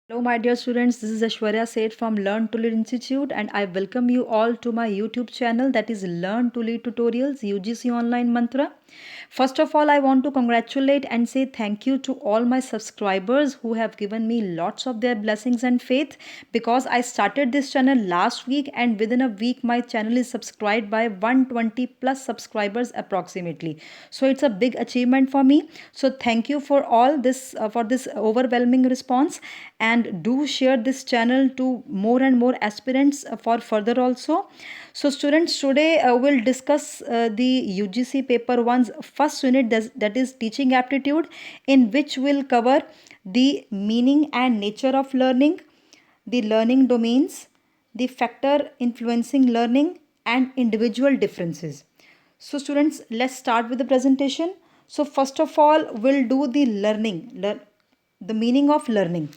Hello, my dear students. This is Ashwarya Seth from Learn to Lead Institute, and I welcome you all to my YouTube channel that is Learn to Lead Tutorials UGC Online Mantra. First of all, I want to congratulate and say thank you to all my subscribers who have given me lots of their blessings and faith because I started this channel last week, and within a week, my channel is subscribed by 120 plus subscribers approximately. So it's a big achievement for me. So thank you for all this for this overwhelming response, and do share this channel to more and more aspirants for further also. So students, today we'll discuss the UGC paper 1's first unit, that is teaching aptitude, in which we'll cover the meaning and nature of learning, the learning domains, the factor influencing learning, and individual differences. So students, let's start with the presentation. So first of all, we'll do the the meaning of learning.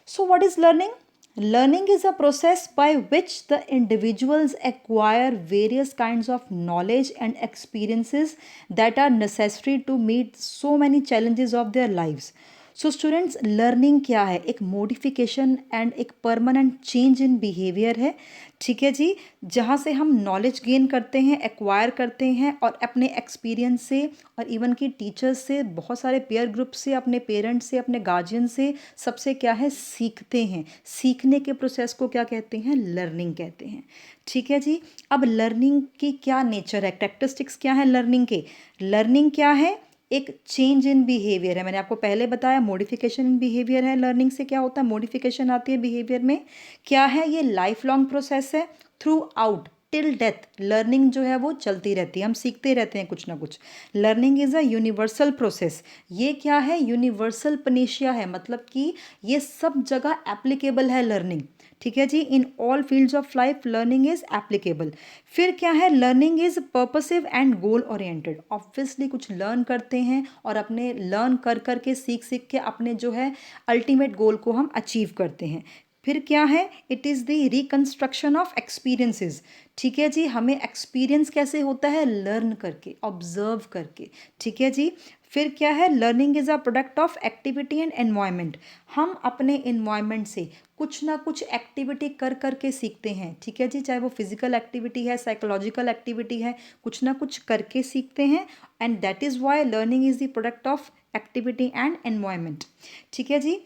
So what is learning? Learning is a process by which the individuals acquire various kinds of knowledge and experiences that are necessary to meet so many challenges of their lives. So students, learning क्या है? एक modification and एक permanent change in behaviour है, ठीक है जी, जहाँ से हम नॉलेज गेन करते हैं, एक्वायर करते हैं और अपने एक्सपीरियंस से और इवन की टीचर्स से, बहुत सारे पेयर ग्रुप से, अपने पेरेंट्स से, अपने गार्जियन से, सबसे क्या है, सीखते हैं। सीखने के प्रोसेस को क्या कहते हैं? लर्निंग कहते हैं, ठीक है जी। अब लर्निंग की क्या नेचर है, कैरेक्टरिस्टिक्स क्या है लर्निंग के? लर्निंग क्या है? एक चेंज इन बिहेवियर है। मैंने आपको पहले बताया मॉडिफिकेशन इन बिहेवियर है। लर्निंग से क्या होता है? मॉडिफिकेशन आती है बिहेवियर में। क्या है ये? लाइफ लॉन्ग प्रोसेस है, through out till death learning जो है वो चलती रहती है, हम सीखते रहते हैं कुछ ना कुछ। Learning is a universal process. ये क्या है? यूनिवर्सल पनेशिया है, मतलब कि ये सब जगह एप्लीकेबल है लर्निंग, ठीक है जी। In all fields of life learning is applicable. फिर क्या है? Learning is purposive and goal oriented. Obviously कुछ लर्न करते हैं और अपने लर्न कर कर के, सीख सीख के अपने जो है अल्टीमेट गोल को हम अचीव करते हैं। फिर क्या है? It is the reconstruction of experiences, ठीक है जी। हमें एक्सपीरियंस कैसे होता है? लर्न करके, ऑब्जर्व करके, ठीक है जी। फिर क्या है? Learning is a product of activity and environment. हम अपने एनवायरनमेंट से कुछ ना कुछ एक्टिविटी कर कर के सीखते हैं, ठीक है जी। चाहे वो फिजिकल एक्टिविटी है, साइकोलॉजिकल एक्टिविटी है, कुछ ना कुछ करके सीखते हैं, and that is why learning is the product of activity and environment, ठीक है जी।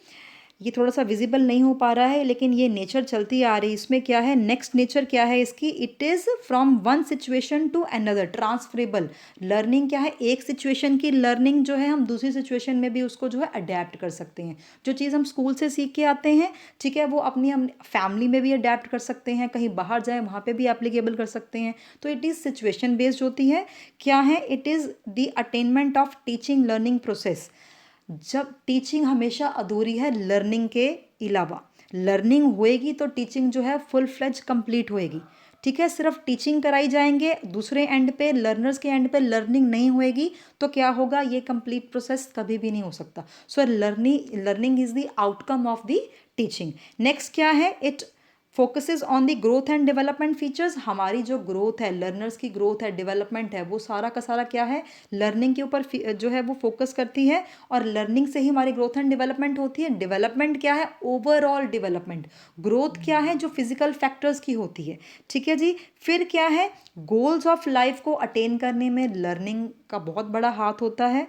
ये थोड़ा सा विजिबल नहीं हो पा रहा है, लेकिन ये नेचर चलती आ रही है। इसमें क्या है? नेक्स्ट नेचर क्या है इसकी? It is from one situation to another, transferable. Learning क्या है? एक सिचुएशन की लर्निंग जो है हम दूसरी सिचुएशन में भी उसको जो है अडेप्ट कर सकते हैं। जो चीज़ हम स्कूल से सीख के आते हैं, ठीक है, वो अपनी हम फैमिली में भी अडेप्ट कर सकते हैं, कहीं बाहर जाए वहाँ पे भी एप्लीकेबल कर सकते हैं। तो इट इज़ सिचुएशन बेस्ड होती है। क्या है? It is the attainment of teaching learning process. जब टीचिंग हमेशा अधूरी है लर्निंग के अलावा, लर्निंग होएगी तो टीचिंग जो है फुल फ्लेज कंप्लीट होएगी, ठीक है। सिर्फ टीचिंग कराई जाएंगे, दूसरे एंड पे, लर्नर्स के एंड पे लर्निंग नहीं होएगी, तो क्या होगा? ये कंप्लीट प्रोसेस कभी भी नहीं हो सकता। So learning is the outcome of the teaching. Next क्या है? It focuses on the growth and development features. हमारी जो ग्रोथ है, लर्नर्स की ग्रोथ है, डेवलपमेंट है, वो सारा का सारा क्या है? लर्निंग के ऊपर जो है वो फोकस करती है, और लर्निंग से ही हमारी ग्रोथ एंड डेवलपमेंट होती है। डेवलपमेंट क्या है? Overall development. ग्रोथ क्या है? जो फिजिकल फैक्टर्स की होती है, ठीक है जी। फिर क्या है? गोल्स ऑफ लाइफ को अटेन करने में लर्निंग का बहुत बड़ा हाथ होता है।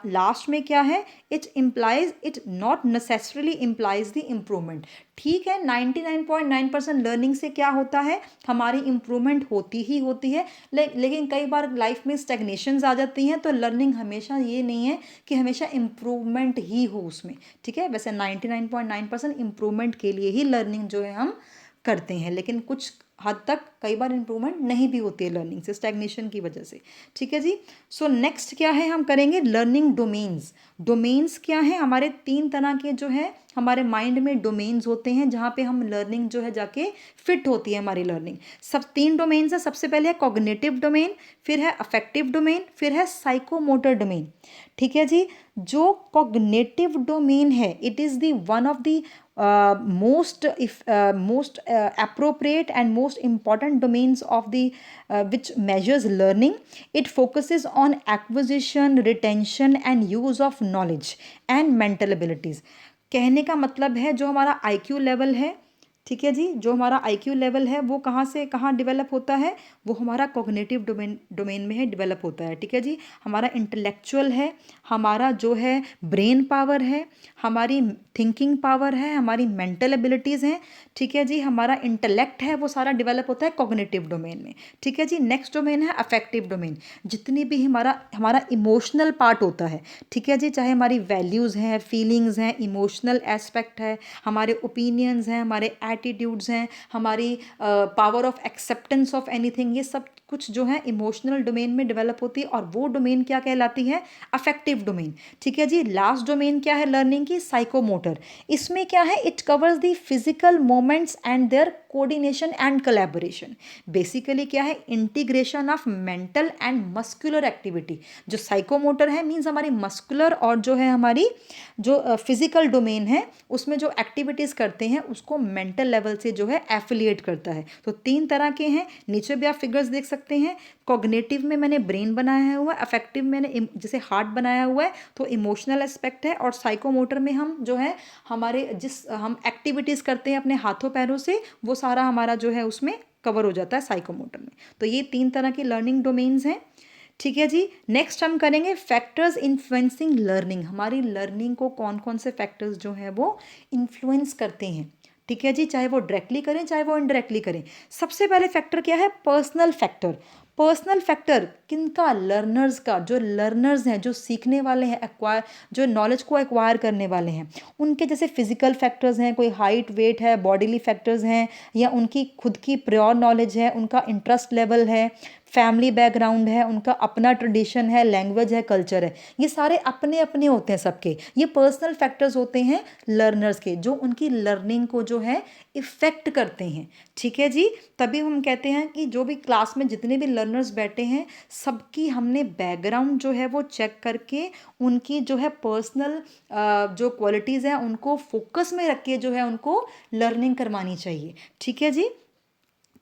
लास्ट में क्या है? It not necessarily implies the improvement, ठीक है। 99.9% लर्निंग से क्या होता है? हमारी इम्प्रूवमेंट होती ही होती है, लेकिन कई बार लाइफ में स्टेगनेशंस आ जाती हैं, तो लर्निंग हमेशा ये नहीं है कि हमेशा इम्प्रूवमेंट ही हो उसमें, ठीक है। वैसे 99.9% इम्प्रूवमेंट के लिए ही लर्निंग जो है हम करते हैं, लेकिन कुछ हद तक कई बार इम्प्रूवमेंट नहीं भी होती है लर्निंग से, स्टैग्नेशन की वजह से, ठीक है जी। सो नेक्स्ट क्या है? हम करेंगे लर्निंग डोमेन्स। डोमेन्स क्या है? हमारे 3 तरह के जो है हमारे माइंड में डोमेन्स होते हैं, जहाँ पे हम लर्निंग जो है जाके फिट होती है हमारी लर्निंग। सब 3 डोमेन्स है। सबसे पहले है कॉग्निटिव डोमेन, फिर है अफेक्टिव डोमेन, फिर है साइकोमोटर डोमेन, ठीक है जी। जो कॉग्निटिव डोमेन है, it is the one of the most appropriate and most important domains of the which measures learning. It focuses on acquisition, retention and use of knowledge and mental abilities. कहने का मतलब है जो हमारा IQ level है, ठीक है जी, जो हमारा आईक्यू लेवल है वो कहाँ से कहाँ डेवलप होता है, वो हमारा कॉग्निटिव डोमेन डोमेन में है डेवलप होता है, ठीक है जी। हमारा इंटेलेक्चुअल है, हमारा जो है ब्रेन पावर है, हमारी थिंकिंग पावर है, हमारी मेंटल एबिलिटीज़ हैं, ठीक है जी, हमारा इंटेलेक्ट है, वो सारा डेवलप होता है कॉग्निटिव डोमेन में, ठीक है जी। नेक्स्ट डोमेन है अफेक्टिव डोमेन, जितनी भी हमारा हमारा इमोशनल पार्ट होता है, ठीक है जी, चाहे हमारी वैल्यूज़ हैं, फीलिंग्स हैं, इमोशनल एस्पेक्ट है, हमारे ओपिनियंस हैं, हमारे एटीट्यूड्स हैं, हमारी power of acceptance of anything, ये सब कुछ जो है इमोशनल डोमेन में डेवलप होती है, और वो डोमेन क्या कहलाती है, अफेक्टिव डोमेन, ठीक है जी। लास्ट डोमेन क्या है लर्निंग की, साइकोमोटर। इसमें क्या है, it covers the physical moments and their coordination and collaboration. Basically क्या है, integration of mental and muscular activity. जो साइकोमोटर है मीन्स हमारी मस्कुलर और जो है हमारी जो फिजिकल डोमेन है उसमें जो एक्टिविटीज़ करते हैं उसको मेंटल लेवल से जो है एफिलिएट करता है। तो 3 तरह के हैं, नीचे भी आप फिगर्स देख सकते हैं। कॉग्निटिव में मैंने ब्रेन बनाया हुआ है, अफेक्टिव मैंने जैसे हार्ट बनाया हुआ है, तो इमोशनल एस्पेक्ट है, और साइकोमोटर में हम जो है हमारे हम एक्टिविटीज़ करते हैं अपने हाथों पैरों से, वो सारा हमारा जो है उसमें कवर हो जाता है साइकोमोटर में। तो ये 3 तरह की लर्निंग डोमेन्स हैं, ठीक है जी। नेक्स्ट हम करेंगे फैक्टर्स इन्फ्लुएंसिंग लर्निंग। हमारी लर्निंग को कौन कौन से फैक्टर्स जो हैं वो इन्फ्लुएंस करते हैं, ठीक है जी, चाहे वो डायरेक्टली करें चाहे वो इनडायरेक्टली करें। सबसे पहले फैक्टर क्या है, पर्सनल फैक्टर। पर्सनल फैक्टर किनका, लर्नर्स का। जो लर्नर्स हैं, जो सीखने वाले हैं, एक्वायर जो नॉलेज को एक्वायर करने वाले हैं, उनके जैसे फिजिकल फैक्टर्स हैं, कोई हाइट वेट है, बॉडीली फैक्टर्स हैं, या उनकी खुद की प्योर नॉलेज है, उनका इंटरेस्ट लेवल है, फैमिली बैकग्राउंड है, उनका अपना ट्रेडिशन है, लैंग्वेज है, कल्चर है, ये सारे अपने अपने होते हैं सबके। ये पर्सनल फैक्टर्स होते हैं लर्नर्स के, जो उनकी लर्निंग को जो है इफ़ेक्ट करते हैं, ठीक है जी। तभी हम कहते हैं कि जो भी क्लास में जितने भी लर्नर्स बैठे हैं, सबकी हमने बैकग्राउंड जो है वो चेक करके उनकी जो है पर्सनल जो क्वालिटीज़ हैं उनको फोकस में रख के जो है उनको लर्निंग करवानी चाहिए, ठीक है जी,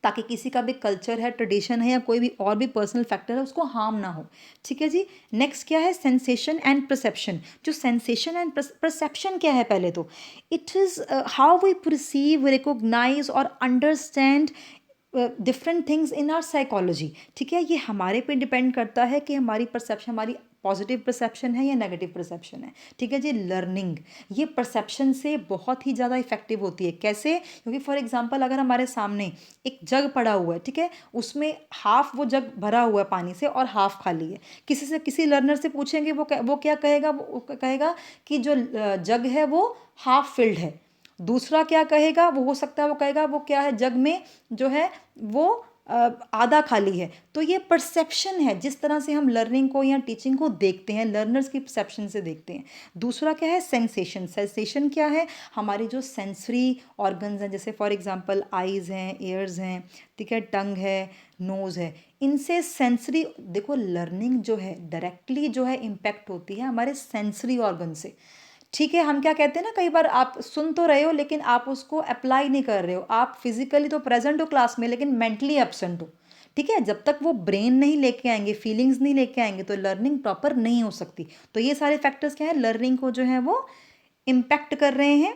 ताकि किसी का भी कल्चर है, ट्रेडिशन है, या कोई भी और भी पर्सनल फैक्टर है उसको हार्म ना हो, ठीक है जी। नेक्स्ट क्या है, सेंसेशन एंड परसेप्शन। जो सेंसेशन एंड परसेप्शन क्या है, पहले तो it is how we perceive, recognize और understand different things in our psychology, ठीक है। ये हमारे पे डिपेंड करता है कि हमारी परसेप्शन, हमारी पॉजिटिव परसेप्शन है या नेगेटिव परसेप्शन है, ठीक है जी। लर्निंग ये परसेप्शन से बहुत ही ज़्यादा इफेक्टिव होती है। कैसे, क्योंकि फॉर एग्जांपल अगर हमारे सामने एक जग पड़ा हुआ है, ठीक है, उसमें हाफ वो जग भरा हुआ है पानी से और हाफ खाली है, किसी लर्नर से पूछेंगे वो क्या कहेगा, वो कहेगा कि जो जग है वो हाफ फिल्ड है। दूसरा क्या कहेगा, वो हो सकता है वो कहेगा वो क्या है, जग में जो है वो आधा खाली है। तो ये परसेप्शन है, जिस तरह से हम लर्निंग को या टीचिंग को देखते हैं, लर्नर्स की परसेप्शन से देखते हैं। दूसरा क्या है, सेंसेशन। सेंसेशन क्या है, हमारी जो सेंसरी ऑर्गन्स हैं, जैसे फॉर एग्जांपल आईज़ हैं, ईयर्स हैं, ठीक है, टंग है, नोज़ है, इनसे सेंसरी, देखो लर्निंग जो है डायरेक्टली जो है इम्पैक्ट होती है हमारे सेंसरी ऑर्गन से, ठीक है। हम क्या कहते हैं ना, कई बार आप सुन तो रहे हो लेकिन आप उसको अप्लाई नहीं कर रहे हो, आप फिजिकली तो प्रेजेंट हो क्लास में लेकिन मेंटली एब्सेंट हो, ठीक है। जब तक वो ब्रेन नहीं लेके आएंगे, फीलिंग्स नहीं लेके आएंगे, तो लर्निंग प्रॉपर नहीं हो सकती। तो ये सारे फैक्टर्स क्या है, लर्निंग को जो है वो इम्पैक्ट कर रहे हैं।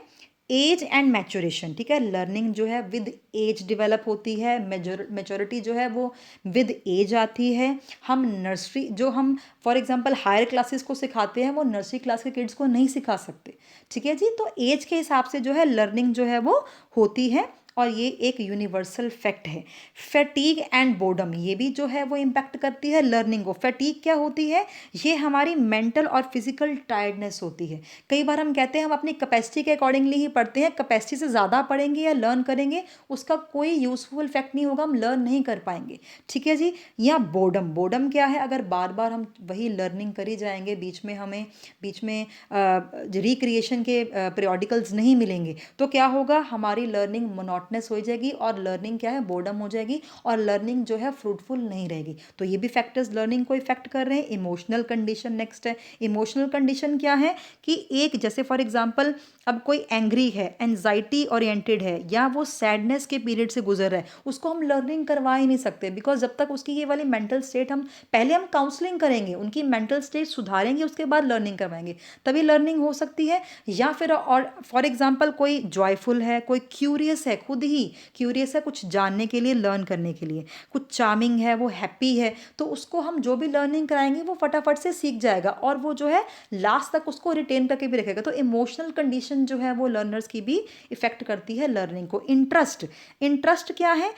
एज एंड मैच्योरेशन, ठीक है, लर्निंग जो है विद एज डेवलप होती है, मेजोरिटी जो है वो विद एज आती है। हम नर्सरी जो हम फॉर एग्जांपल हायर क्लासेस को सिखाते हैं, वो नर्सरी क्लास के किड्स को नहीं सिखा सकते, ठीक है जी। तो एज के हिसाब से जो है लर्निंग जो है वो होती है, और ये एक यूनिवर्सल फैक्ट है। फैटीग एंड बोर्डम, ये भी जो है वो इम्पैक्ट करती है लर्निंग को। फैटीग क्या होती है, ये हमारी मेंटल और फिजिकल टायर्डनेस होती है। कई बार हम कहते हैं हम अपनी कैपेसिटी के अकॉर्डिंगली ही पढ़ते हैं, कैपेसिटी से ज़्यादा पढ़ेंगे या लर्न करेंगे उसका कोई यूजफुल फैक्ट नहीं होगा, हम लर्न नहीं कर पाएंगे, ठीक है जी। या बोर्डम, बोर्डम क्या है, अगर बार बार हम वही लर्निंग करी जाएंगे, बीच में रिक्रिएशन के पीरियोडिकल्स नहीं मिलेंगे, तो क्या होगा, हमारी लर्निंग मोनोटनस मोनोटनस हो जाएगी और लर्निंग क्या है, बोर्डम हो जाएगी और लर्निंग जो है फ्रूटफुल नहीं रहेगी। तो ये भी फैक्टर्स लर्निंग को इफेक्ट कर रहे हैं। इमोशनल कंडीशन नेक्स्ट है। इमोशनल कंडीशन क्या है कि एक जैसे फॉर एग्जांपल अब कोई एंग्री है, एंजाइटी ओरिएंटेड है या वो सैडनेस के पीरियड से गुजर रहा है, उसको हम लर्निंग करवा ही नहीं सकते बिकॉज जब तक उसकी ये वाली मेंटल स्टेट हम पहले हम काउंसलिंग करेंगे, उनकी मेंटल स्टेट सुधारेंगे, उसके बाद लर्निंग करवाएंगे, तभी लर्निंग हो सकती है। या फिर और फॉर एग्जांपल कोई जॉयफुल है, कोई क्यूरियस है, खुद ही क्यूरियस है कुछ जानने के लिए, लर्न करने के लिए, कुछ चार्मिंग है, वो हैप्पी है, तो उसको हम जो भी लर्निंग कराएंगे वो फटाफट से सीख जाएगा और वो जो है लास्ट तक उसको रिटेन करके भी रखेगा। तो इमोशनल कंडीशन जो है वो लर्नर्स की भी इफेक्ट करती है लर्निंग को। इंटरेस्ट, इंटरेस्ट क्या है,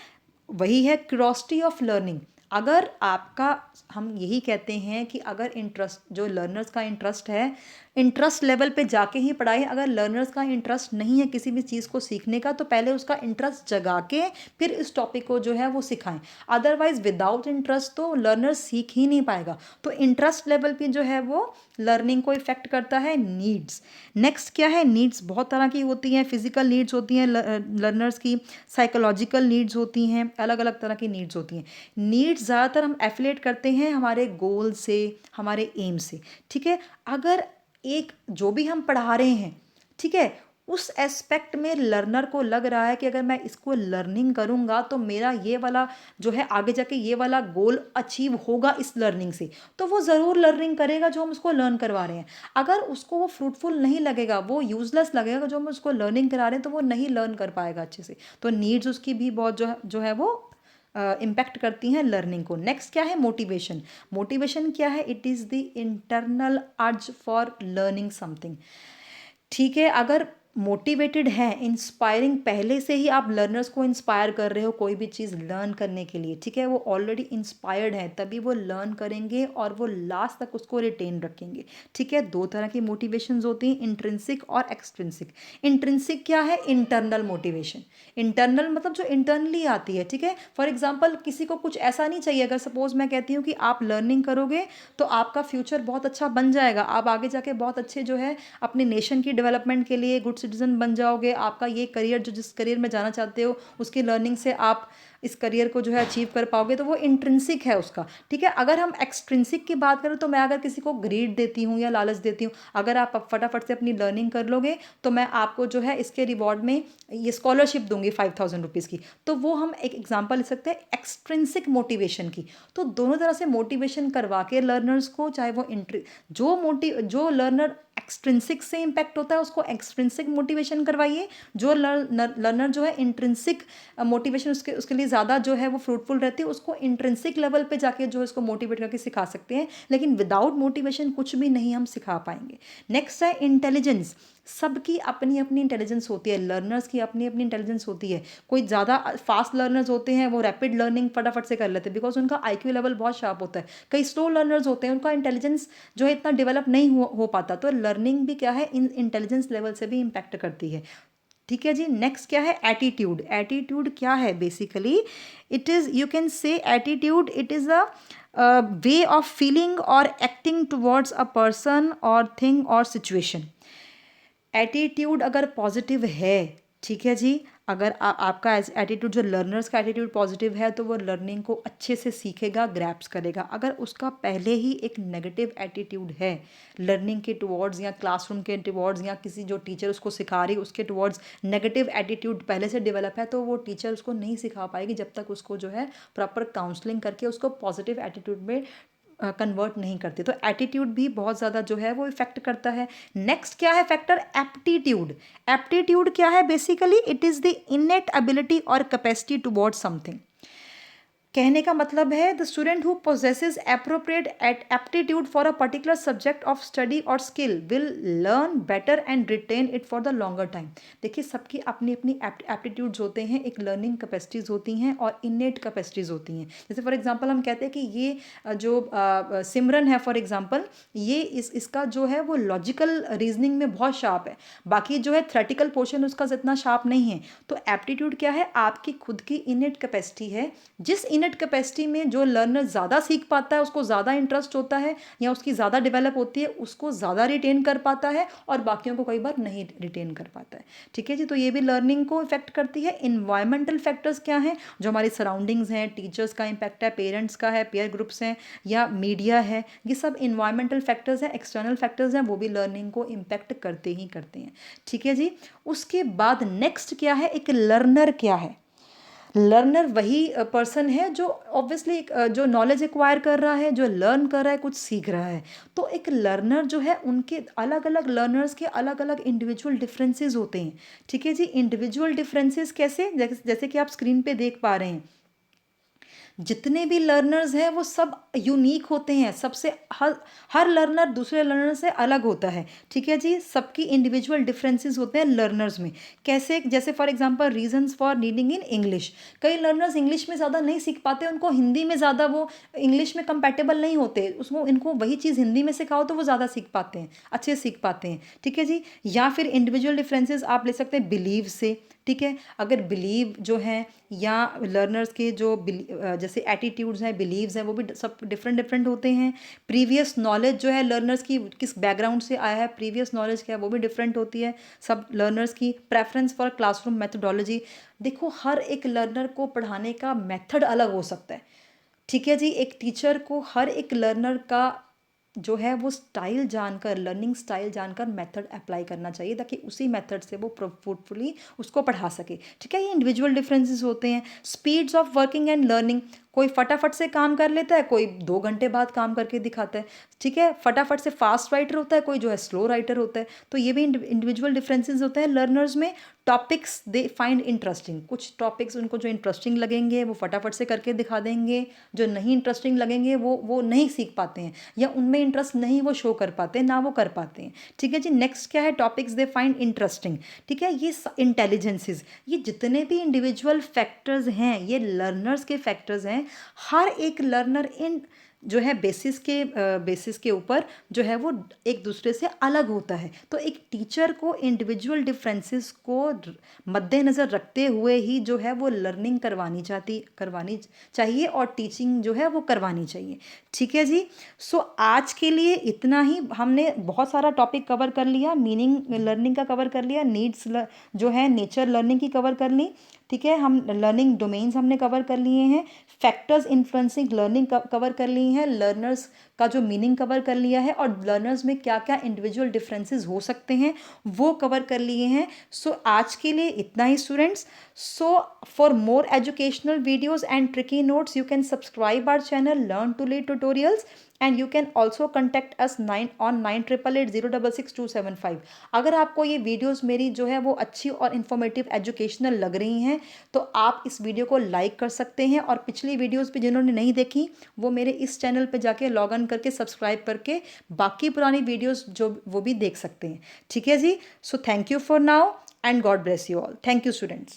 वही है क्यूरोसिटी ऑफ लर्निंग। अगर आपका, हम यही कहते हैं कि अगर इंटरेस्ट, जो लर्नर्स का इंटरेस्ट है, इंटरेस्ट लेवल पे जाके ही पढ़ाई। अगर लर्नर्स का इंटरेस्ट नहीं है किसी भी चीज़ को सीखने का तो पहले उसका इंटरेस्ट जगा के फिर इस टॉपिक को जो है वो सिखाएं। अदरवाइज विदाउट इंटरेस्ट तो लर्नर सीख ही नहीं पाएगा। तो इंटरेस्ट लेवल पे जो है वो लर्निंग को इफेक्ट करता है। नीड्स, नेक्स्ट क्या है, नीड्स बहुत तरह की होती हैं। फिजिकल नीड्स होती हैं लर्नर्स की, साइकोलॉजिकल नीड्स होती हैं, अलग अलग तरह की नीड्स होती हैं। नीड्स ज़्यादातर हम एफिलेट करते हैं हमारे गोल से, हमारे एम से, ठीक है। अगर एक जो भी हम पढ़ा रहे हैं, ठीक है, उस एस्पेक्ट में लर्नर को लग रहा है कि अगर मैं इसको लर्निंग करूंगा तो मेरा ये वाला जो है आगे जाके ये वाला गोल अचीव होगा इस लर्निंग से, तो वो ज़रूर लर्निंग करेगा जो हम उसको लर्न करवा रहे हैं। अगर उसको वो फ्रूटफुल नहीं लगेगा, वो यूजलेस लगेगा जो हम उसको लर्निंग करा रहे हैं, तो वो नहीं लर्न कर पाएगा अच्छे से। तो नीड्स उसकी भी बहुत जो है वो इम्पैक्ट करती हैं लर्निंग को। नेक्स्ट क्या है, मोटिवेशन। मोटिवेशन क्या है, it is the internal urge for learning something, ठीक है। अगर मोटिवेटेड है, इंस्पायरिंग, पहले से ही आप लर्नर्स को इंस्पायर कर रहे हो कोई भी चीज़ लर्न करने के लिए, ठीक है, वो ऑलरेडी इंस्पायर्ड है, तभी वो लर्न करेंगे और वो लास्ट तक उसको रिटेन रखेंगे, ठीक है। दो तरह की मोटिवेशंस होती हैं, इंट्रिंसिक और एक्सट्रिंसिक। इंट्रिंसिक क्या है, इंटरनल मोटिवेशन। इंटरनल मतलब जो इंटरनली आती है, ठीक है। फॉर एग्जाम्पल किसी को कुछ ऐसा नहीं चाहिए, अगर सपोज मैं कहती हूँ कि आप लर्निंग करोगे तो आपका फ्यूचर बहुत अच्छा बन जाएगा, आप आगे जाके बहुत अच्छे जो है अपने नेशन की डेवलपमेंट के लिए गुड सिटीजन बन जाओगे, आपका ये करियर जो जिस करियर में जाना चाहते हो उसकी लर्निंग से आप इस करियर को जो है अचीव कर पाओगे, तो वो इंट्रिंसिक है उसका, ठीक है। अगर हम एक्सट्रिंसिक की बात करें तो मैं अगर किसी को ग्रेड देती हूँ या लालच देती हूँ, अगर आप फटाफट से अपनी लर्निंग कर लोगे तो मैं आपको जो है इसके रिवॉर्ड में ये स्कॉलरशिप दूंगी 5000 रुपीज़ की, तो वो हम एक एग्जाम्पल ले सकते हैं एक्सट्रिंसिक मोटिवेशन की। तो दोनों तरह से मोटिवेशन करवा के लर्नर्स को, चाहे वो जो लर्नर एक्सट्रिंसिक से इम्पैक्ट होता है उसको एक्सट्रिंसिक मोटिवेशन करवाइए, जो लर्नर जो है इंट्रिंसिक मोटिवेशन उसके लिए ज़्यादा जो है वो फ्रूटफुल रहती है, उसको इंट्रिंसिक लेवल पे जाके जो है इसको मोटिवेट करके सिखा सकते हैं। लेकिन विदाउट मोटिवेशन कुछ भी नहीं हम सिखा पाएंगे। नेक्स्ट है इंटेलिजेंस। सबकी अपनी अपनी इंटेलिजेंस होती है, लर्नर्स की अपनी अपनी इंटेलिजेंस होती है। कोई ज़्यादा फास्ट लर्नर्स होते हैं, वो रैपिड लर्निंग फटाफट से कर लेते हैं बिकॉज उनका आईक्यू लेवल बहुत शार्प होता है। कई स्लो लर्नर्स होते हैं, उनका इंटेलिजेंस जो है इतना डेवलप नहीं हो पाता। तो लर्निंग भी क्या है, इन इंटेलिजेंस लेवल से भी इम्पैक्ट करती है, ठीक है जी। नेक्स्ट क्या है, एटीट्यूड। एटीट्यूड क्या है, basically it is, you can say attitude, it is a way of feeling और एक्टिंग टुवर्ड्स अ पर्सन और थिंग और सिचुएशन। एटीट्यूड अगर पॉजिटिव है, ठीक है जी, अगर आपका एटीट्यूड, जो लर्नर्स का एटीट्यूड पॉजिटिव है तो वो लर्निंग को अच्छे से सीखेगा, ग्रैप्स करेगा। अगर उसका पहले ही एक नेगेटिव एटीट्यूड है लर्निंग के टुवर्ड्स या क्लासरूम के टुवर्ड्स या किसी जो टीचर उसको सिखा रही है उसके टुवर्ड्स नेगेटिव एटीट्यूड पहले से डेवलप है, तो वो टीचर उसको नहीं सिखा पाएगी जब तक उसको जो है प्रॉपर काउंसलिंग करके उसको पॉजिटिव एटीट्यूड में कन्वर्ट नहीं करते। तो एटीट्यूड भी बहुत ज़्यादा जो है वो इफेक्ट करता है। नेक्स्ट क्या है फैक्टर, एप्टीट्यूड। एप्टीट्यूड क्या है, basically it is the innate ability और कैपेसिटी टुवर्ड समथिंग। कहने का मतलब है the student who possesses appropriate aptitude for a particular subject of study और skill will learn better and retain it for the longer time. देखिए सबकी अपनी अपनी एप्टीट्यूड्स होते हैं, एक लर्निंग कैपेसिटीज़ होती हैं और इनेट कैपेसिटीज़ होती हैं। जैसे फॉर एग्जांपल हम कहते हैं कि ये जो सिमरन है फॉर एग्जांपल, ये इसका जो है वो लॉजिकल रीजनिंग में बहुत शार्प है, बाकी जो है थ्योरेटिकल पोर्शन उसका इतना शार्प नहीं है। तो एप्टीट्यूड क्या है, आपकी खुद की इनेट कैपेसिटी है, जिस इनट कैपेसिटी में जो लर्नर ज़्यादा सीख पाता है, उसको ज़्यादा इंटरेस्ट होता है या उसकी ज़्यादा डेवलप होती है, उसको ज़्यादा रिटेन कर पाता है और बाकियों को कई बार नहीं रिटेन कर पाता है। ठीक है जी, तो ये भी लर्निंग को इफेक्ट करती है। इन्वायरमेंटल फैक्टर्स क्या हैं? जो हमारी सराउंडिंग्स हैं, टीचर्स का इम्पैक्ट है, पेरेंट्स का है, पेयर ग्रुप्स हैं या मीडिया है, ये सब इन्वायरमेंटल फैक्टर्स हैं, एक्सटर्नल फैक्टर्स हैं, वो भी लर्निंग को इम्पैक्ट करते ही करते हैं। ठीक है जी। उसके बाद नेक्स्ट क्या है, एक लर्नर क्या है? लर्नर वही पर्सन है जो ऑब्वियसली जो नॉलेज एक्वायर कर रहा है, जो लर्न कर रहा है, कुछ सीख रहा है। तो एक लर्नर जो है, उनके अलग अलग लर्नर्स के अलग अलग इंडिविजुअल डिफरेंसेस होते हैं। ठीक है जी। इंडिविजुअल डिफरेंसेस कैसे? जैसे कि आप स्क्रीन पे देख पा रहे हैं, जितने भी लर्नर्स हैं वो सब यूनिक होते हैं। सबसे हर लर्नर दूसरे लर्नर से अलग होता है। ठीक है जी। सबकी इंडिविजुअल डिफरेंसेस होते हैं लर्नर्स में। कैसे? जैसे for example reasons for needing in English. कई लर्नर्स इंग्लिश में ज़्यादा नहीं सीख पाते, उनको हिंदी में ज़्यादा, वो इंग्लिश में कंपेटेबल नहीं होते, उसको इनको वही चीज़ हिंदी में सिखाओ तो वो ज़्यादा सीख पाते हैं, अच्छे सीख पाते हैं। ठीक है जी। या फिर इंडिविजुअल डिफरेंसेस आप ले सकते हैं बिलीव से। ठीक है। अगर बिलीव जो है या लर्नर्स के जो जैसे एटीट्यूड्स हैं, बिलीव्स हैं, वो भी सब डिफरेंट डिफरेंट होते हैं। प्रीवियस नॉलेज जो है लर्नर्स की, किस बैकग्राउंड से आया है, प्रीवियस नॉलेज क्या है, वो भी डिफरेंट होती है सब लर्नर्स की। Preference for classroom methodology. देखो, हर एक लर्नर को पढ़ाने का मेथड अलग हो सकता है। ठीक है जी। एक टीचर को हर एक लर्नर का जो है वो स्टाइल जानकर, लर्निंग स्टाइल जानकर मेथड अप्लाई करना चाहिए, ताकि उसी मेथड से वो फ्रूटफुली उसको पढ़ा सके। ठीक है। ये इंडिविजुअल डिफरेंसेस होते हैं। Speeds of working and learning. कोई फटाफट से काम कर लेता है, कोई 2 घंटे बाद काम करके दिखाता है। ठीक है। फटाफट से फास्ट राइटर होता है, कोई जो है स्लो राइटर होता है। तो ये भी इंडिविजुअल डिफरेंसेस होते हैं लर्नर्स में। Topics they find interesting. कुछ टॉपिक्स उनको जो इंटरेस्टिंग लगेंगे वो फटाफट से करके दिखा देंगे, जो नहीं इंटरेस्टिंग लगेंगे वो नहीं सीख पाते हैं, या उनमें इंटरेस्ट नहीं वो शो कर पाते हैं, ना वो कर पाते हैं। ठीक है जी। नेक्स्ट क्या है? Topics they find interesting. ठीक है। ये इंटेलिजेंसेस, ये जितने भी इंडिविजुअल फैक्टर्स हैं, ये लर्नर्स के फैक्टर्स हैं। हर एक लर्नर इन जो है बेसिस के ऊपर जो है वो एक दूसरे से अलग होता है। तो एक टीचर को इंडिविजुअल डिफरेंसेस को मद्देनज़र रखते हुए ही जो है वो लर्निंग करवानी चाहिए और टीचिंग जो है वो करवानी चाहिए। ठीक है जी। सो आज के लिए इतना ही। हमने बहुत सारा टॉपिक कवर कर लिया, मीनिंग लर्निंग का कवर कर लिया, नीड्स जो है नेचर लर्निंग की कवर कर ली। ठीक है। हम लर्निंग डोमेन्स हमने कवर कर लिए हैं, फैक्टर्स इन्फ्लुएंसिंग लर्निंग कवर कर ली हैं, लर्नर्स का जो मीनिंग कवर कर लिया है, और लर्नर्स में क्या क्या इंडिविजुअल डिफरेंसेस हो सकते हैं वो कवर कर लिए हैं। सो आज के लिए इतना ही students. So for more educational videos and tricky notes you can subscribe our channel learn to lead tutorials, and you can also contact us 9888 अगर आपको ये वीडियोस मेरी जो है वो अच्छी और इन्फॉर्मेटिव एजुकेशनल लग रही हैं तो आप इस वीडियो को लाइक कर सकते हैं, और पिछली वीडियोस भी जिन्होंने नहीं देखी वो मेरे इस चैनल पे जाके लॉग इन करके सब्सक्राइब करके बाकी पुरानी वीडियोस जो वो भी देख सकते हैं। ठीक है जी। So thank you for now and God bless you all. Thank you students.